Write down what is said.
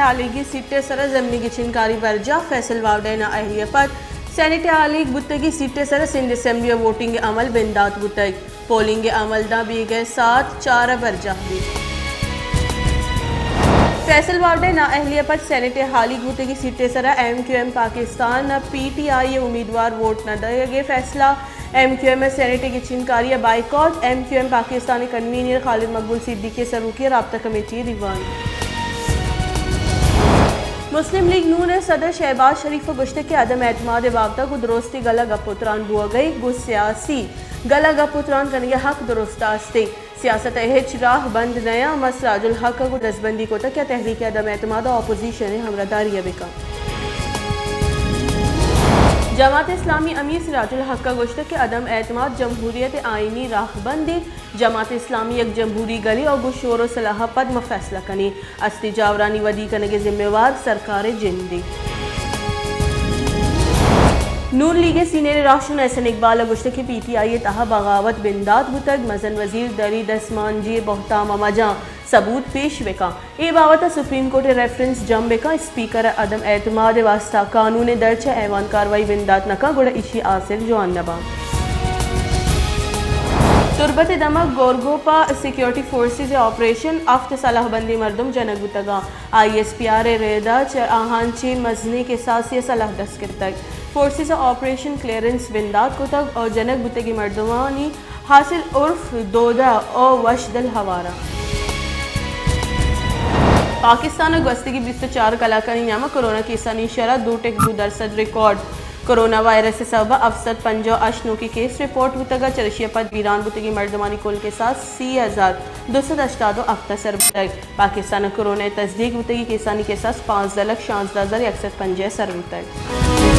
आलिगी सीटे सर जमनी गिचिनकारी बरजा फैसल वावडेना अहलिया पद सेनेट आलिग बुतगी सीटे सर सिंध असेंबली वोटिंग अमल बिंदात बुतग पोलिंग अमल दा भी गए 7-4 बरजा भी फैसल वावडे ना अहलिया पद सेनेट हाली गुतगी सीटे सर MQM पाकिस्तान PTI उम्मीदवार वोट न दे फैसला MQM सेनेट की चिनकारी boycott MQM Pakistani convener Khalid Maqbool Siddiqui सरूकी राब्ता कमेटी दीवान मुस्लिम लीग नून ने सदर शहबाज शरीफ गुश्ते के अदम एतमाद वाबता को दुरुस्ती गला गपुत्रान बुआ गई गुस सियासी गला गपुत्रान करने हक दुरुस्तास्ते सियासत एच राह बंद नया मसराजुल हक को दसबंदी को तक क्या तहरीक अदम एतमाद अपोजिशन हमरादारी बिका जमात इस्लामी अमीर सिराजुल हक का गुश्त के अदम एतमाद जमहूरियत आइनी राहबंदी जमात इस्लामी एक जमहूरी गली और गुशोर व सलाह पद में फैसला कनी अस्ती जावरानी वदी करने के जिम्मेवार सरकार जिंदी नून लीग सीनियर राशन एहसन इकबाल गुश्त के PTI तहा बगावत बिंदात बुतग मजन वजीर दरी दसमान जी बहताम मजा सबूत पेश बेका ए बावत सुप्रीम कोर्ट रेफरेंस जम बेका स्पीकर अदम एतमाद वास्ता कानून दर्ज ऐवान कार्रवाई बिंदात नका गुड़ इशी आसिर जोन नबा तुरबत दमक गोरगोपा सिक्योरिटी फोर्सेस ऑपरेशन अफ्त सलाहबंदी मर्दम जनक बुतगा ISPR रेदा आहानची मजनी के साथ सलाह दस्कत तक फोर्सेस ऑपरेशन क्लियरेंस बिंदात को तक और जनक बुतगी मर्दमानी हासिल उर्फ दोदा और वशदल हवारा पाकिस्तान गस्ती की 24 कलाकारी नामा कोरोना केसानी शरह 2.2% रिकॉर्ड कोरोना वायरस से सबब अफसद 50 की केस रिपोर्ट बुतगा चरशिया पद वीरान बुतगी मर्दमानी कुल के साथ 30,288 अफ्तर बुतग पाकिस्तान कोरोना तस्दीक बुतगी केसानी के साथ 5,16,150 सर बुतग